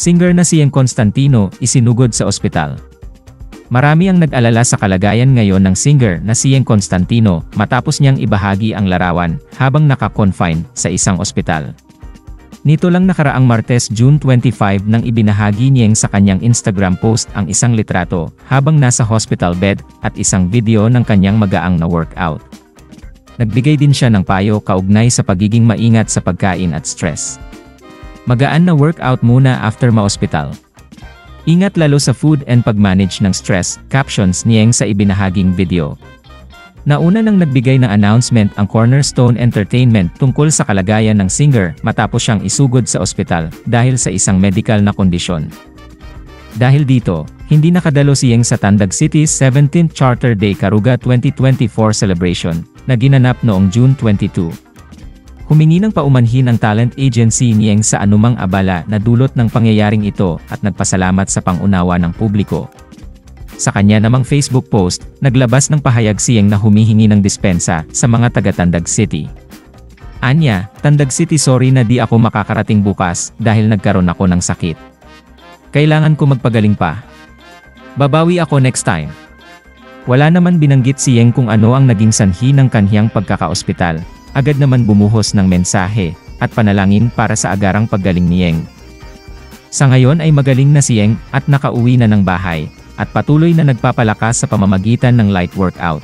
Singer na si Yeng Constantino, isinugod sa ospital. Marami ang nag-alala sa kalagayan ngayon ng singer na si Yeng Constantino matapos niyang ibahagi ang larawan habang naka-confine sa isang ospital. Nito lang nakaraang Martes, June 25 nang ibinahagi ni Yeng sa kanyang Instagram post ang isang litrato habang nasa hospital bed at isang video ng kanyang magaang na workout. Nagbigay din siya ng payo kaugnay sa pagiging maingat sa pagkain at stress. Magaan na workout muna after ma-ospital. Ingat lalo sa food and pag-manage ng stress, captions ni Yeng sa ibinahaging video. Nauna nang nagbigay ng announcement ang Cornerstone Entertainment tungkol sa kalagayan ng singer matapos siyang isugod sa ospital dahil sa isang medical na kondisyon. Dahil dito, hindi nakadalo si Yeng sa Tandag City's 17th Charter Day Karuga 2024 celebration na ginanap noong June 22. Humingi ng paumanhin ang talent agency ni Yeng sa anumang abala na dulot ng pangyayaring ito at nagpasalamat sa pangunawa ng publiko. Sa kanya namang Facebook post, naglabas ng pahayag si Yeng na humihingi ng dispensa sa mga taga-Tandag City. Anya, Tandag City, sorry na di ako makakarating bukas dahil nagkaroon ako ng sakit. Kailangan ko magpagaling pa. Babawi ako next time. Wala naman binanggit si Yeng kung ano ang naging sanhi ng kaniyang pagkakaospital. Agad naman bumuhos ng mensahe at panalangin para sa agarang paggaling ni Yeng. Sa ngayon ay magaling na si Yeng at nakauwi na ng bahay at patuloy na nagpapalakas sa pamamagitan ng light workout.